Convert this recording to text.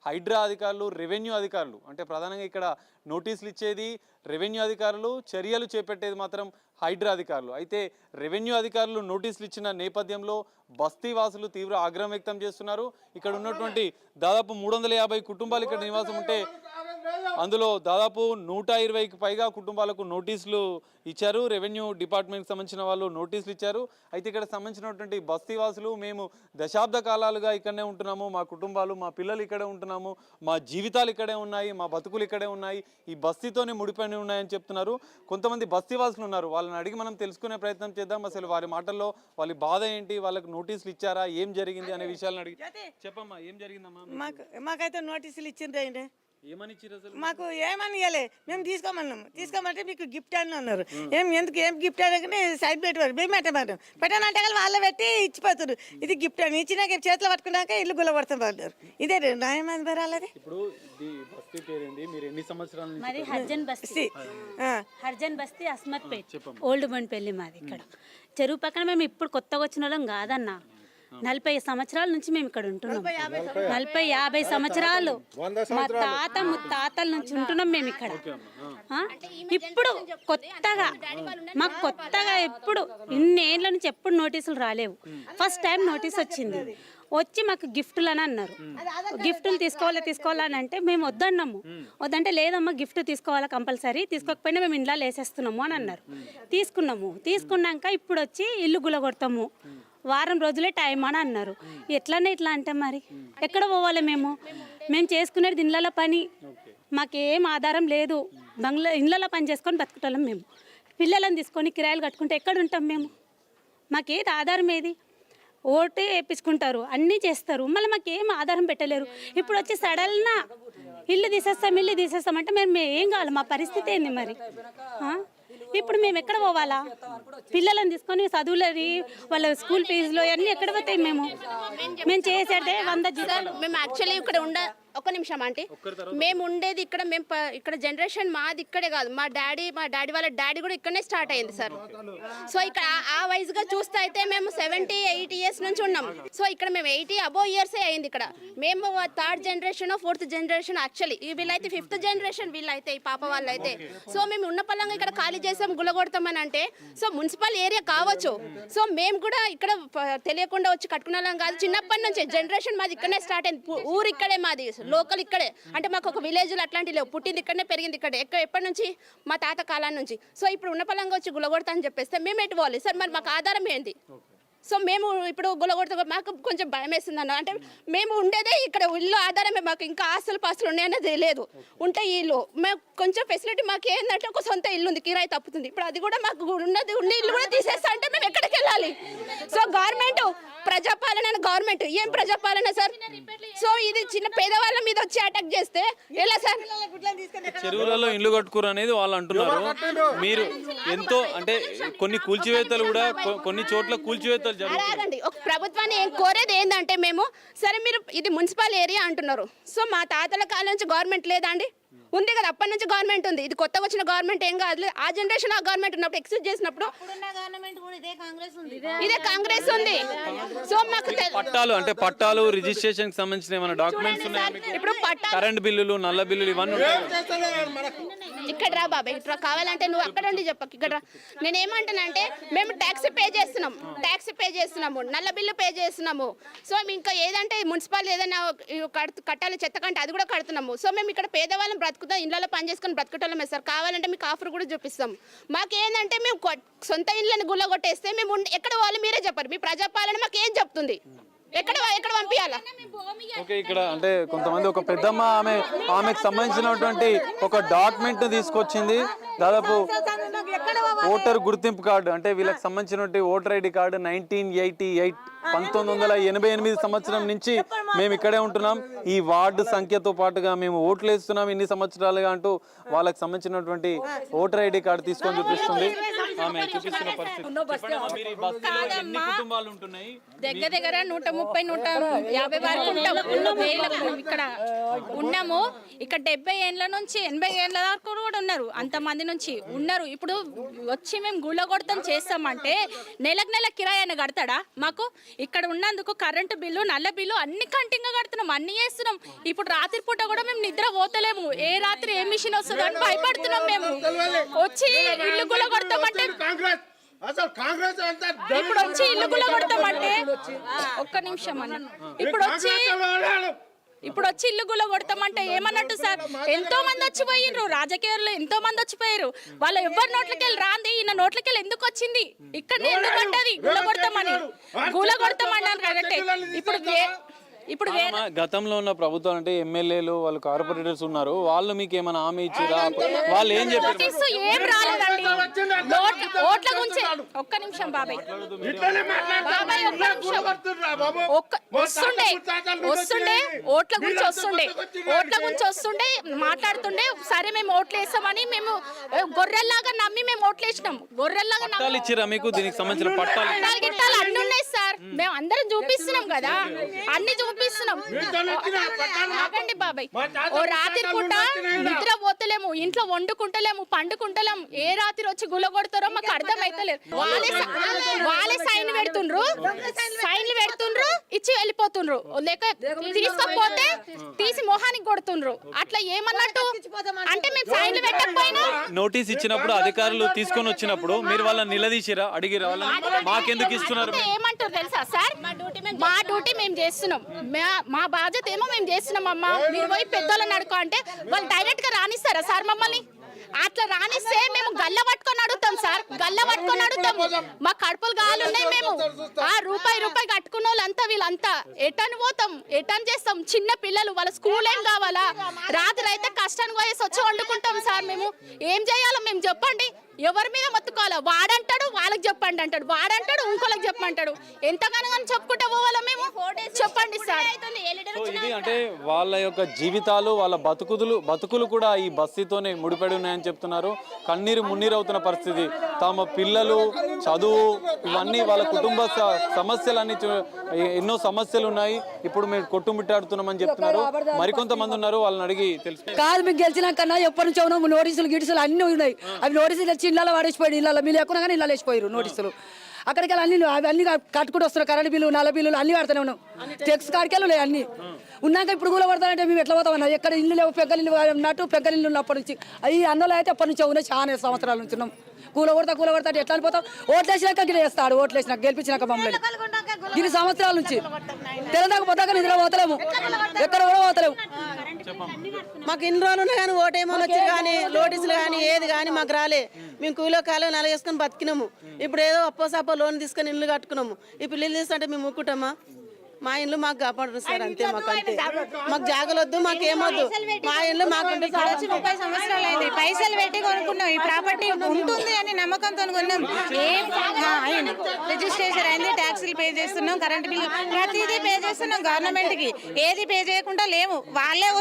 హైడ్రా అధికారులు, రెవెన్యూ అధికారులు. అంటే ప్రధానంగా ఇక్కడ నోటీసులు ఇచ్చేది రెవెన్యూ అధికారులు, చర్యలు చేపట్టేది మాత్రం హైడ్రా అధికారులు. అయితే రెవెన్యూ అధికారులు నోటీసులు ఇచ్చిన నేపథ్యంలో బస్తీ వాసులు తీవ్ర ఆగ్రహం వ్యక్తం చేస్తున్నారు. ఇక్కడ ఉన్నటువంటి దాదాపు 350 కుటుంబాలు ఇక్కడ నివాసం ఉంటే అందులో దాదాపు 120కి పైగా కుటుంబాలకు నోటీసులు ఇచ్చారు. రెవెన్యూ డిపార్ట్మెంట్కి సంబంధించిన వాళ్ళు నోటీసులు ఇచ్చారు. అయితే ఇక్కడ సంబంధించినటువంటి బస్తీ వాసులు మేము దశాబ్ద కాలాలుగా ఇక్కడనే ఉంటున్నాము, మా కుటుంబాలు, మా పిల్లలు ఇక్కడే ఉంటున్నాము, మా జీవితాలు ఇక్కడే ఉన్నాయి, మా బతుకులు ఇక్కడే ఉన్నాయి, ఈ బస్తీతోనే ముడిపడి ఉన్నాయని చెప్తున్నారు. కొంతమంది బస్తీ వాసులు ఉన్నారు, వాళ్ళని అడిగి మనం తెలుసుకునే ప్రయత్నం చేద్దాం. అసలు వారి మాటల్లో వాళ్ళ బాధ ఏంటి, వాళ్ళకి నోటీసులు ఇచ్చారా, ఏం జరిగింది అనే విషయాలను అడిగి చెప్పమ్మా, ఏం జరిగిందమ్మా? మాకైతే నోటీసులు ఇచ్చిండ్రు. ఏమని మాకు ఏమని ఇవ్వలే, మేము తీసుకోమంటే మీకు గిఫ్ట్ అని అన్నారు. ఎందుకు ఏం గిఫ్ట్ అనగానే సైడ్ పెట్టారు, మేము పెట్టనంటే వాళ్ళు పెట్టి ఇచ్చిపోతారు. ఇది గిఫ్ట్ అని ఇచ్చినాక చేతిలో పట్టుకున్నాక ఇల్లు గుల్ల పడతాం పడ్డారు. ఇదే న్యాయం అని బరాలది. హర్జన్ బస్తీ అస్మత్పేట్ ఓల్డ్ బండ్పల్లి మాది. ఇక్కడ చెరువు పక్కన మేము ఇప్పుడు కొత్తగా వచ్చిన వాళ్ళం కాదన్నా, 40 సంవత్సరాల నుంచి మేము ఇక్కడ ఉంటున్నాం. 40-50 సంవత్సరాలు మా తాత ముత్తాతల నుంచి ఉంటున్నాం మేము ఇక్కడ. ఇప్పుడు కొత్తగా మాకు కొత్తగా ఎప్పుడు ఇన్నేళ్ళ నుంచి ఎప్పుడు నోటీసులు రాలేవు. ఫస్ట్ టైం నోటీస్ వచ్చింది. వచ్చి మాకు గిఫ్ట్లు అని అన్నారు. గిఫ్ట్లు తీసుకోవాలని అంటే మేము వద్దన్నాము. వద్దంటే లేదమ్మా గిఫ్ట్ తీసుకోవాలా కంపల్సరీ, తీసుకోకపోయినా మేము ఇంట్లో వేసేస్తున్నాము అని అన్నారు. తీసుకున్నాక ఇప్పుడు వచ్చి ఇల్లు గులగొడతాము, వారం రోజులే టైం అని అన్నారు. ఎట్లనే ఇట్లా అంటే మరి ఎక్కడ పోవాలి? మేము చేసుకునేది ఇళ్ళ పని, మాకేం ఆధారం లేదు. ఇళ్ళలో పని చేసుకొని బతుకుతాం మేము. పిల్లలను తీసుకొని కిరాయిలు కట్టుకుంటే ఎక్కడ ఉంటాం మేము? మాకేది ఆధారం ఏది? ఓటే వేయించుకుంటారు, అన్నీ చేస్తారు, మళ్ళీ మాకేం ఆధారం పెట్టలేరు. ఇప్పుడు వచ్చి సడల్న ఇల్లు తీసేస్తామంటే మేము ఏం కావాలి? మా పరిస్థితి ఏంది మరి? ఇప్పుడు మేము ఎక్కడ పోవాలా? పిల్లలను తీసుకొని చదువులది, వాళ్ళ స్కూల్ ఫీజులో అన్నీ ఎక్కడ పోతాయి? మేము చేసేదే 100 జీతాలు. మేము యాక్చువల్లీ ఇక్కడ ఒక నిమిషం ఆంటీ, మేము ఉండేది ఇక్కడ. మేము ఇక్కడ జనరేషన్ మాది ఇక్కడే కాదు, మా డాడీ వాళ్ళ డాడీ కూడా ఇక్కడనే స్టార్ట్ అయ్యింది సార్. సో ఇక్కడ ఆ వైజ్గా చూస్తే అయితే మేము 70-80 ఇయర్స్ నుంచి ఉన్నాం. సో ఇక్కడ మేము 80 అబోవ్ ఇయర్సే అయింది ఇక్కడ. మేము 3rd generation 4th generation. Actually వీళ్ళైతే 5th జనరేషన్ వీళ్ళైతే, ఈ పాప వాళ్ళైతే. సో మేము ఉన్న పలంగా ఇక్కడ ఖాళీ చేసాం, గులగొడతామని అంటే సో మున్సిపల్ ఏరియా కావచ్చు. సో మేము కూడా ఇక్కడ తెలియకుండా వచ్చి కట్టుకునే వాళ్ళం కాదు. చిన్నప్పటి నుంచి జనరేషన్ మాది ఇక్కడనే స్టార్ట్ అయింది. ఊరు ఇక్కడే మాది, లోకల్ ఇక్కడే. అంటే మాకు ఒక విలేజ్లో అట్లాంటి లేవు, పుట్టింది ఇక్కడనే పెరిగింది ఇక్కడే. ఎప్పటి నుంచి? మా తాత కాలం నుంచి. సో ఇప్పుడు ఉన్న పలంగా వచ్చి గులగొడతా అని చెప్పేస్తే మేము ఎటు పోవాలి సార్? మరి మాకు ఆధారం ఏంటి? సో మేము ఇప్పుడు గులగొడతా, మాకు కొంచెం భయం వేస్తుంది అన్న. అంటే మేము ఉండేదే ఇక్కడ, ఇల్లు ఆధారమే మాకు, ఇంకా ఆస్తులు పాస్తులు ఉన్నాయనేది లేదు. ఉంటే ఇల్లు మేము కొంచెం ఫెసిలిటీ మాకు ఏంటంటే ఒక సొంత ఇల్లు ఉంది, కిరాయి తప్పుతుంది. ఇప్పుడు అది కూడా మాకు ఉన్న ఇల్లు కూడా తీసేస్తా అంటే మేము ఎక్కడికి వెళ్ళాలి? సో గవర్నమెంట్ ప్రజాపాలన, గవర్నమెంట్ ఏం ప్రజాపాలన సార్? సో ఇది చిన్న పేదవాళ్ళ మీద వచ్చి అటాక్ చేస్తే ఎలా సార్? చెరువులలో ఇల్లు కట్టుకోరు అనేది వాళ్ళు అంటున్నారు. మీరు ఎంతో అంటే కొన్ని కూల్చివేతలు కూడా, కొన్ని చోట్ల కూల్చివేతలు జరుగుతాయి. ఒక ప్రభుత్వాన్ని కోరేది ఏంటంటే మేము, సరే మీరు ఇది మున్సిపల్ ఏరియా అంటున్నారు, సో మా తాతల కాలం నుంచి గవర్నమెంట్ లేదా అండి? ఉంది కదా, అప్పటి నుంచి గవర్నమెంట్ ఉంది. ఇది కొత్తగా వచ్చిన గవర్నమెంట్ ఏం కాదు. ఆ జనరేషన్ ఆ గవర్నమెంట్ ఉన్నప్పుడు ఎక్స్క్యూజ్ చేసినప్పుడు ఇదే కాంగ్రెస్ ఉంది. సో మాకు పట్టాలు అంటే పట్టాలు రిజిస్ట్రేషన్ కి సంబంధించిన ఏమైనా డాక్యుమెంట్స్ ఉన్నాయి? ఇప్పుడు కరెంట్ బిల్లులు, నల్ల బిల్లులు ఇవన్నీ ఇక్కడ రా బాబాయ్, ఇట్లా కావాలంటే నువ్వు అక్కడ ఉండి చెప్పకు. ఇక్కడ నేను ఏమంటానంటే మేము ట్యాక్స్ పే చేస్తున్నాము, నల్ల బిల్లు పే చేస్తున్నాము. సో ఇంకా ఏదంటే మున్సిపాలిటీ ఏదైనా కట్టాలి చెత్త కంటే అది కూడా కడుతున్నాము. సో మేము ఇక్కడ పేదవాళ్ళం బ్రతుకుతాం, ఇళ్ళలో పని చేసుకుని బ్రతుకుటోళ్ళమే సార్. కావాలంటే మీకు ఆఫర్ కూడా చూపిస్తాం. మాకేందంటే మేము సొంత ఇళ్ళని గుల్లగొట్టేస్తే మేము ఎక్కడ వాళ్ళు మీరే చెప్పారు. మీ ప్రజాపాలన మాకు ఏం చెప్తుంది? ఎక్కడ పంపించాలా? ఓకే, ఇక్కడ అంటే కొంతమంది ఒక పెద్దమ్మ ఆమెకు సంబంధించినటువంటి ఒక డాక్యుమెంట్ తీసుకొచ్చింది. దాదాపు ఓటర్ గుర్తింపు కార్డు, అంటే వీళ్ళకి సంబంధించినటువంటి ఓటర్ ఐడి కార్డు 1988 సంవత్సరం నుంచి మేము ఇక్కడే ఉంటున్నాం. ఈ వార్డు సంఖ్యతో పాటుగా మేము ఓట్లు వేస్తున్నాం ఇన్ని సంవత్సరాలుగా అంటూ వాళ్ళకి సంబంధించినటువంటి ఓటర్ ఐడి కార్డు తీసుకొని చూపిస్తుంది. ఆమె చూపిస్తున్న పరిస్థితి. దగ్గర 130-150 వరకు ఇక్కడ ఉన్నాము. ఇక్కడ 70 ఏళ్ళ నుంచి 80 ఏళ్ళ వరకు కూడా ఉన్నారు, అంతమంది నుంచి ఉన్నారు. ఇప్పుడు వచ్చి మేము గుళ్ళగొడతాం చేస్తామంటే నెల కిరాయి కడతాడా మాకు? ఇక్కడ ఉన్నందుకు కరెంటు బిల్లు, నల్ల బిల్లు అన్ని కంటిన్యూగా కడుతున్నాం, అన్ని చేస్తున్నాం. ఇప్పుడు రాత్రి పూట కూడా మేము నిద్ర పోతలేము, ఏ రాత్రి ఏ మిషన్ వస్తుందో అని భయపడుతున్నాం. మేము వచ్చి ఇల్లు గుళ్ళగొడతామంటే ఇప్పుడు వచ్చి ఇల్లు గుళ్ళగొడతామంటే ఒక్క నిమిషం అన్న, ఇప్పుడు వచ్చి ఇల్లు గుల్ల కొడతామంటే ఏమన్నట్టు సార్? ఎంతో మంది వచ్చిపోయినరు, రాజకీయాల్లో ఎంతో మంది వచ్చిపోయారు. వాళ్ళు ఎవరి నోట్లకి వెళ్ళి రాంది, ఈయన నోట్లకి వెళ్ళి ఎందుకు వచ్చింది? ఇక్కడనే ఎందుకు పడ్డది? గుల్ల కొడతామన్నారు కాబట్టి ఇప్పుడు గతంలో ఉన్న ప్రభుత్వం అంటే ఎమ్మెల్యేలు వాళ్ళు కార్పొరేటర్స్ ఉన్నారు, వాళ్ళు మీకు ఏమైనా హామీ ఇచ్చిరా? వాళ్ళు ఏం చెప్పారు? ఏం రాలేదండి. ఓట్ల గురించి ఒక్క నిమిషం బాబాయ్, వస్తుండే ఓట్ల గురించి వస్తుండే మాట్లాడుతుండే. సరే మేము ఓట్లు వేసామని మేము గొర్రెల్లాగా నమ్మి మేము ఓట్లు వేసినాం. గొర్రెల్లాగా పట్టాలు ఇచ్చిరా మీకు? దీనికి సంబంధించిన పట్టాలు గిట్టాలు అన్ని ఉన్నాయి సార్, మేము అందరం చూపిస్తున్నాం కదా, అన్ని చూపిస్తున్నాం. ఆగండి బాబాయ్, ఓ రాత్రి పూట నిద్ర పోతలేము, ఇంట్లో వండుకుంటలేము, పండుకుంటలేము. ఏ రాత్రి వచ్చి గుల్ల కొడతారో మాకు అర్థం అయితలేదు. వాళ్ళే సైన్లు పెడుతుండ్రు, ఇచ్చి వెళ్ళిపోతుండ్రు, లేక తీసుకోకపోతే తీసి మొహానికి కొడుతుండ్రు. అట్లా ఏమన్నట్టు అంటే మేము సైన్లు పెట్టకపోయినా నోటీస్ ఇచ్చినప్పుడు అధికారులు తీసుకొని వచ్చినప్పుడు మీరు వాళ్ళని నిలదీసిరా? అడిగిరా వాళ్ళని మాకెందుకు ఇస్తున్నారు? ఏమంటారు తెలుసా సార్? మా డ్యూటీ మేము చేస్తున్నాం, మా బాధ్యత ఏమో మేము చేస్తున్నాం అమ్మా, మీరు పోయి పెద్దోళ్ళని అడుకో అంటే వాళ్ళు డైరెక్ట్ గా రానిస్తారా సార్ మమ్మల్ని? అట్లా రానిస్తే మేము గల్ల పట్టుకొని అడుగుతాం సార్, గల్ల పట్టుకొని అడుగుతాము. మా కడుపులు గాలున్నాయి, మేము రూపాయి కట్టుకున్న వాళ్ళంతా వీళ్ళంతా ఎటని పోతాం, ఎటని చేస్తాం. చిన్న పిల్లలు వాళ్ళ స్కూల్ ఏం కావాలా? రాత్రి అయితే కష్టానికి పోయేసి వచ్చి వండుకుంటాం సార్. మేము ఏం చేయాలో మేము చెప్పండి, ఎవరి మీద మొత్తుకోవాలా? వాడంటాడు వాళ్ళకి చెప్పండి అంటాడు, వాడంటాడు ఇంకోళ్ళకి చెప్పమంటాడు. ఎంతగానో చెప్పుకుంటా పోవాలా మేము? చెప్పండి సార్. ఇది అంటే వాళ్ళ యొక్క జీవితాలు, వాళ్ళ బతుకులు కూడా ఈ బస్తీతోనే ముడిపడి ఉన్నాయని చెప్తున్నారు. కన్నీరు మున్నీరు అవుతున్న పరిస్థితి. తమ పిల్లలు చదువు ఇవన్నీ వాళ్ళ కుటుంబ సమస్యలన్నీ, ఎన్నో సమస్యలు ఉన్నాయి. ఇప్పుడు మేము కొట్టుమిట్టాడుతున్నామని చెప్తున్నారు. మరికొంతమంది ఉన్నారు, వాళ్ళని అడిగి తెలుసు. కాదు మీకు గెలిచినాక ఎప్పటి నుంచో నోటీసులు గిటీసులు అన్ని ఉన్నాయి. అవి నోటీసులు తెచ్చి ఇళ్ళలో వాడేసిపోయాడు, ఇళ్ళలో మీరు ఎక్కువ కానీ ఇళ్ళలో వేసిపోయారు నోటీసులు. అక్కడికి అన్ని కట్టుకుంటూ వస్తున్నారు, కరెంట్ బిల్లు, నల్ల బిల్లులు అన్ని వాడుతూనే ఉన్నాం. టెక్స్ కాడికెళ్ళు ఉన్నాయి అన్ని ఉన్నాక ఇప్పుడు కూడా పడతానంటే మేము ఎట్లా పోతామన్నా? ఎక్కడ ఇల్లు లేవు, పెగ్గల ఇల్లు ఉన్నట్టు పెగ్గల ఇల్లు ఉన్నప్పటి నుంచి అవి అన్నలో అయితే అప్పటి నుంచి ఉన్నాయి, చాలా సంవత్సరాల నుంచి ఉన్నాం. కూల కొడతా ఎట్లా అనిపోతాం? ఓట్లు వేసినాక చేస్తాడు, ఓట్లు వేసినాక గెలిపించినాక మమ్మల్ని దీని సంవత్సరాల నుంచి తెలంగాణ పోతాక నిద్ర పోతలేము, ఎక్కడ కూడా పోతలేము. మాకు ఇన్ని రోజులు ఉన్నాయి కానీ ఓటేమో వచ్చి కానీ నోటీసులు కానీ ఏది కానీ మాకు రాలే. మేము కూలో కాలం నెల వేసుకొని బతికినాము. ఇప్పుడు ఏదో అప్పో లోన్ తీసుకొని ఇల్లు కట్టుకున్నాము. ఇప్పుడు ఇల్లు తీసుకుంటే మేము ముక్కుటామా? మా ఇల్లు మాకు కాపాడరు సార్, అంతే. మాకు జాగలొద్దు, మాకేమొద్దు. మా ఇల్లు మాకు 30 సంవత్సరాలు అయింది. పైసలు పెట్టి కొనుక్కున్నాం, ఈ ప్రాపర్టీ ఉంటుంది అని నమ్మకంతో కొన్నాం. రిజిస్ట్రేషన్ అయింది, ట్యాక్సీలు పే చేస్తున్నాం, కరెంట్ బిల్లు ప్రతిదీ పే చేస్తున్నాం గవర్నమెంట్ కి. ఏది పే చేయకుండా లేము, వాళ్ళే